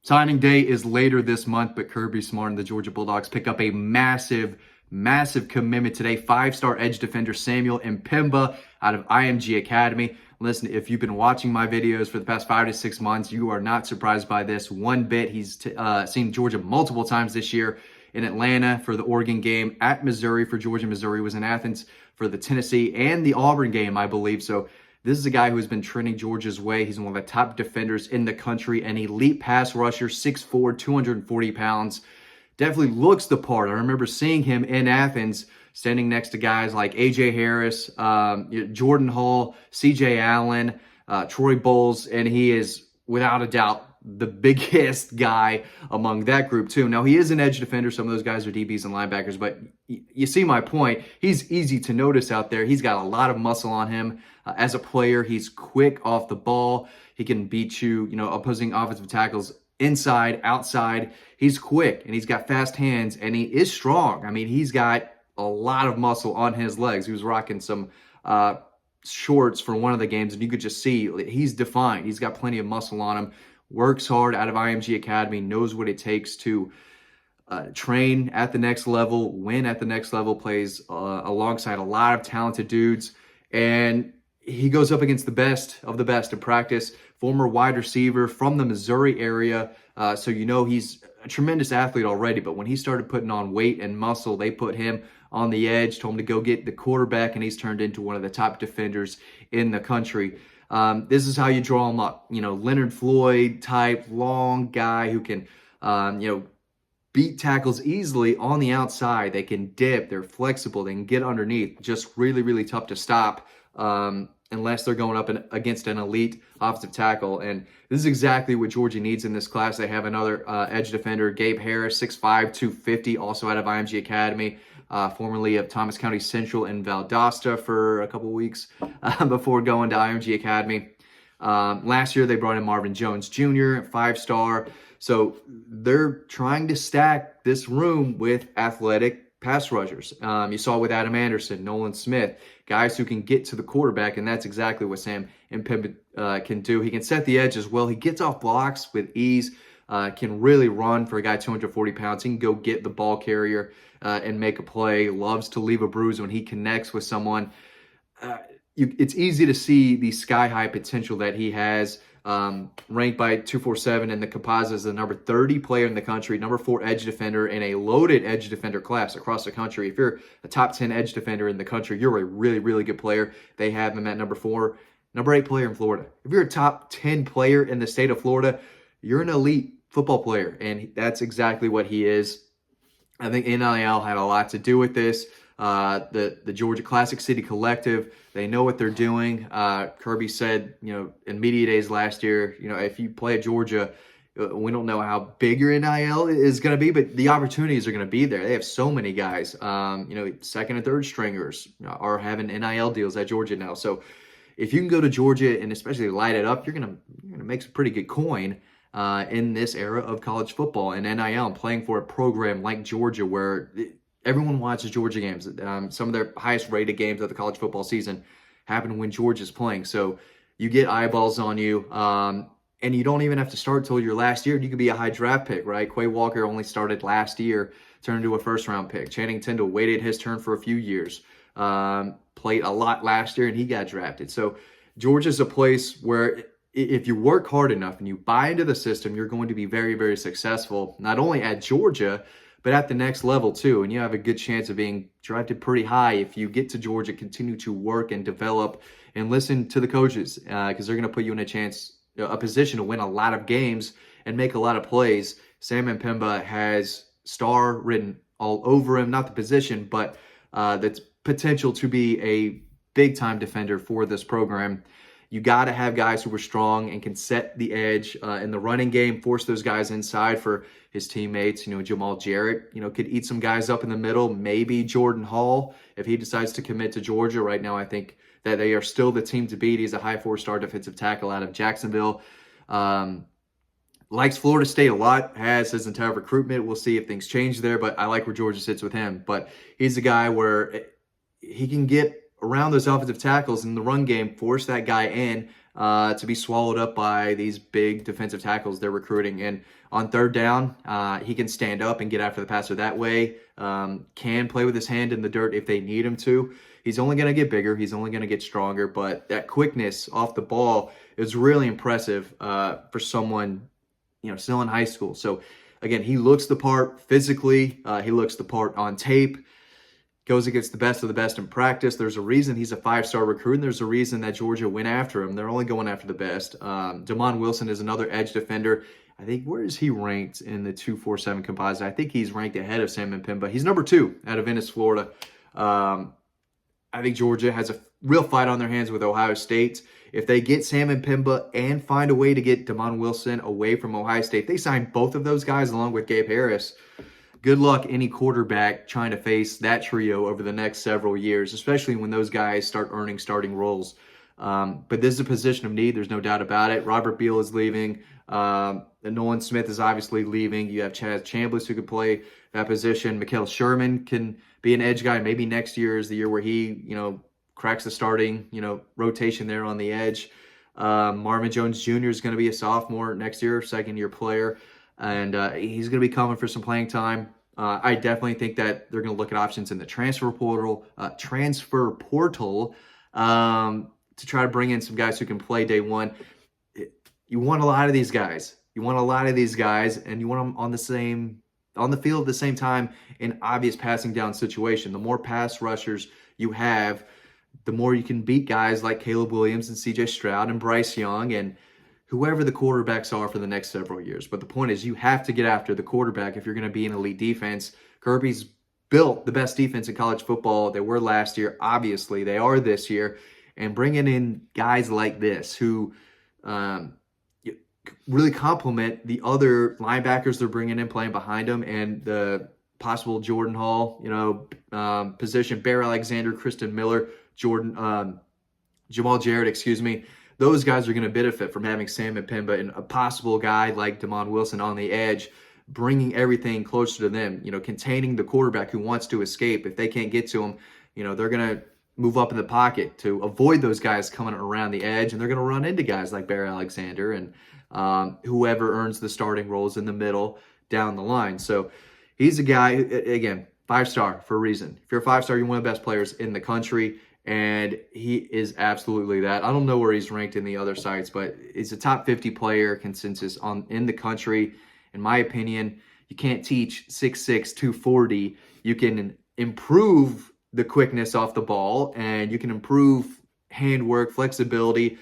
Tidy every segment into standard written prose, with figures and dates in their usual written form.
Signing day is later this month, but Kirby Smart and the Georgia Bulldogs pick up a massive commitment today. Five-star edge defender Samuel Mpemba out of IMG Academy. Listen, if you've been watching my videos for the past 5 to 6 months, you are not surprised by this one bit. He's seen Georgia multiple times this year, in Atlanta for the Oregon game, at Missouri for Georgia. Missouri was in Athens for the Tennessee and the Auburn game, I believe. So this is a guy who has been trending Georgia's way. He's one of the top defenders in the country, an elite pass rusher, 6'4", 240 pounds. Definitely looks the part. I remember seeing him in Athens standing next to guys like A.J. Harris, Jordan Hall, C.J. Allen, Troy Bowles, and he is, without a doubt, the biggest guy among that group too. Now, he is an edge defender. Some of those guys are DBs and linebackers, but you see my point. He's easy to notice out there. He's got a lot of muscle on him. As a player, he's quick off the ball. He can beat you, opposing offensive tackles inside, outside. He's quick, and he's got fast hands, and he is strong. I mean, he's got a lot of muscle on his legs. He was rocking some shorts for one of the games, and you could just see he's defined. He's got plenty of muscle on him. Works hard out of IMG Academy, knows what it takes to train at the next level, win at the next level, plays alongside a lot of talented dudes, and he goes up against the best of the best in practice. Former wide receiver from the Missouri area, so he's a tremendous athlete already, but when he started putting on weight and muscle, they put him on the edge, told him to go get the quarterback, and he's turned into one of the top defenders in the country. This is how you draw him up. Leonard Floyd type, long guy who can, beat tackles easily on the outside. They can dip. They're flexible. They can get underneath. Just really, really tough to stop unless they're going up against an elite offensive tackle. And this is exactly what Georgia needs in this class. They have another edge defender, Gabe Harris, 6'5", 250, also out of IMG Academy. Formerly of Thomas County Central in Valdosta for a couple of weeks before going to IMG Academy. Last year, they brought in Marvin Jones Jr., 5-star. So they're trying to stack this room with athletic pass rushers. You saw with Adam Anderson, Nolan Smith, guys who can get to the quarterback, and that's exactly what Sam Mpemba can do. He can set the edge as well. He gets off blocks with ease, can really run for a guy 240 pounds. He can go get the ball carrier and make a play. Loves to leave a bruise when he connects with someone. It's easy to see the sky-high potential that he has. Ranked by 247 in the composite as the number 30 player in the country, number 4 edge defender in a loaded edge defender class across the country. If you're a top 10 edge defender in the country, you're a really, really good player. They have him at number 4. Number 8 player in Florida. If you're a top 10 player in the state of Florida, you're an elite football player, and that's exactly what he is. I think NIL had a lot to do with this. The Georgia Classic City Collective, they know what they're doing. Kirby said, in media days last year, if you play at Georgia, we don't know how big your NIL is going to be, but the opportunities are going to be there. They have so many guys. Second and third stringers are having NIL deals at Georgia now. So if you can go to Georgia and especially light it up, you're gonna make some pretty good coin in this era of college football and NIL, and playing for a program like Georgia where everyone watches Georgia games. Some of their highest rated games of the college football season happen when Georgia's playing. So you get eyeballs on you, and you don't even have to start till your last year. You could be a high draft pick, right? Quay Walker only started last year, turned into a first-round pick. Channing Tindall waited his turn for a few years, played a lot last year, and he got drafted. So Georgia's a place where if you work hard enough and you buy into the system, you're going to be very, very successful, not only at Georgia, but at the next level too. And you have a good chance of being drafted pretty high if you get to Georgia, continue to work and develop and listen to the coaches, because they're going to put you in a position to win a lot of games and make a lot of plays. Sam Mpemba has star written all over him, not the position, but the potential to be a big-time defender for this program. You got to have guys who are strong and can set the edge in the running game, force those guys inside for his teammates. Jamal Jarrett, could eat some guys up in the middle. Maybe Jordan Hall, if he decides to commit to Georgia. Right now, I think that they are still the team to beat. He's a high 4-star defensive tackle out of Jacksonville. Likes Florida State a lot, has his entire recruitment. We'll see if things change there, but I like where Georgia sits with him. But he's a guy where he can get around those offensive tackles in the run game, force that guy in, to be swallowed up by these big defensive tackles they're recruiting. And on third down, he can stand up and get after the passer that way, can play with his hand in the dirt if they need him to. He's only going to get bigger. He's only going to get stronger. But that quickness off the ball is really impressive for someone, still in high school. So, again, he looks the part physically. He looks the part on tape. Goes against the best of the best in practice. There's a reason he's a 5-star recruit, and there's a reason that Georgia went after him. They're only going after the best. Damon Wilson is another edge defender. I think, where is he ranked in the 247 composite? I think he's ranked ahead of Sam Mpemba. He's number 2 out of Venice, Florida. I think Georgia has a real fight on their hands with Ohio State. If they get Sam Mpemba and find a way to get Damon Wilson away from Ohio State, they sign both of those guys along with Gabe Harris. Good luck any quarterback trying to face that trio over the next several years, especially when those guys start earning starting roles. But this is a position of need. There's no doubt about it. Robert Beal is leaving. Nolan Smith is obviously leaving. You have Chaz Chambliss who could play that position. Mikael Sherman can be an edge guy. Maybe next year is the year where he, cracks the starting, rotation there on the edge. Marvin Jones Jr. is going to be a sophomore next year, second-year player. And he's going to be coming for some playing time. I definitely think that they're going to look at options in the transfer portal, to try to bring in some guys who can play day one. You want a lot of these guys. And you want them on the field at the same time in obvious passing down situation. The more pass rushers you have, the more you can beat guys like Caleb Williams and CJ Stroud and Bryce Young and whoever the quarterbacks are for the next several years. But the point is, you have to get after the quarterback if you're going to be an elite defense. Kirby's built the best defense in college football. They were last year. Obviously, they are this year. And bringing in guys like this who really complement the other linebackers they're bringing in playing behind them and the possible Jordan Hall, position, Bear Alexander, Kristen Miller, Jamal Jarrett, those guys are going to benefit from having Sam Mpemba and a possible guy like Damon Wilson on the edge, bringing everything closer to them, containing the quarterback who wants to escape. If they can't get to him, they're going to move up in the pocket to avoid those guys coming around the edge, and they're going to run into guys like Bear Alexander and whoever earns the starting roles in the middle down the line. So he's a guy, again, 5-star for a reason. If you're a 5-star, you're one of the best players in the country. And he is absolutely that. I don't know where he's ranked in the other sites, but he's a top 50 player consensus in the country. In my opinion, you can't teach 6'6", 240. You can improve the quickness off the ball, and you can improve handwork, flexibility,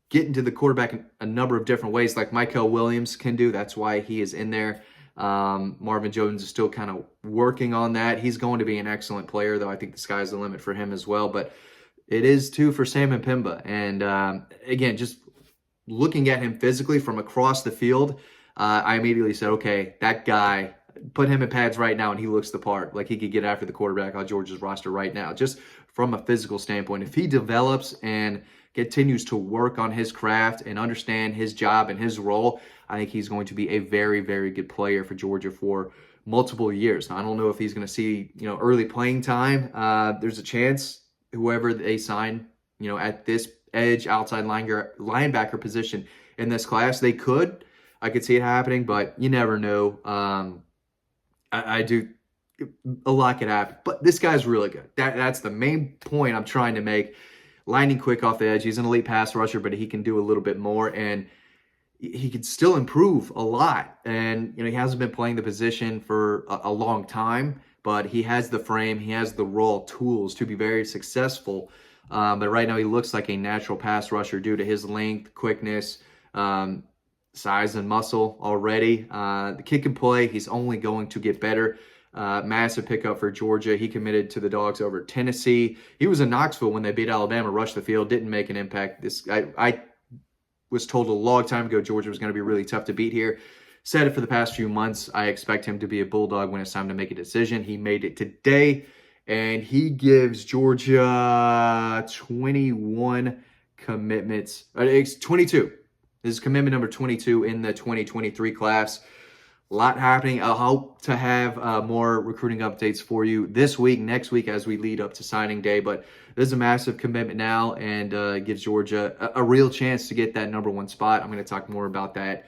get into the quarterback in a number of different ways like Mikael Williams can do. That's why he is in there. Marvin Jones is still kind of working on that. He's going to be an excellent player, though. I think the sky's the limit for him as well. But it is, too, for Sam Mpemba. And, again, just looking at him physically from across the field, I immediately said, okay, that guy, put him in pads right now, and he looks the part. Like he could get after the quarterback on Georgia's roster right now, just from a physical standpoint. If he develops and continues to work on his craft and understand his job and his role, I think he's going to be a very, very good player for Georgia for multiple years. Now, I don't know if he's going to see, early playing time. There's a chance whoever they sign, at this edge outside linebacker position in this class, they could. I could see it happening, but you never know. I do. A lot could happen, but this guy's really good. That's the main point I'm trying to make. Lightning quick off the edge. He's an elite pass rusher, but he can do a little bit more, and he could still improve a lot. And, he hasn't been playing the position for a long time, but he has the frame, he has the raw tools to be very successful. But right now he looks like a natural pass rusher due to his length, quickness, size, and muscle already. The kid can play. He's only going to get better. Massive pickup for Georgia. He committed to the Dogs over Tennessee. He was in Knoxville when they beat Alabama, rushed the field, didn't make an impact. I was told a long time ago Georgia was going to be really tough to beat here. Said it for the past few months. I expect him to be a Bulldog when it's time to make a decision. He made it today, and he gives Georgia 21 commitments. It's 22. This is commitment number 22 in the 2023 class. A lot happening. I hope to have more recruiting updates for you this week, next week, as we lead up to signing day. But this is a massive commitment now, and gives Georgia a real chance to get that #1 spot. I'm going to talk more about that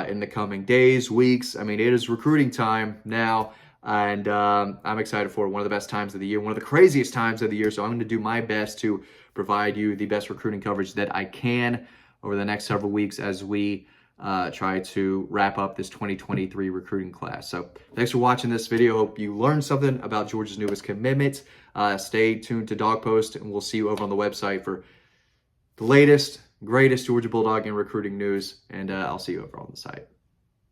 in the coming days, weeks. I mean, it is recruiting time now, and I'm excited for it. One of the best times of the year, one of the craziest times of the year. So I'm going to do my best to provide you the best recruiting coverage that I can over the next several weeks as we try to wrap up this 2023 recruiting class. So thanks for watching this video. Hope you learned something about Georgia's newest commitment. Stay tuned to Dog Post, and we'll see you over on the website for the latest, greatest Georgia Bulldog and recruiting news. And I'll see you over on the site.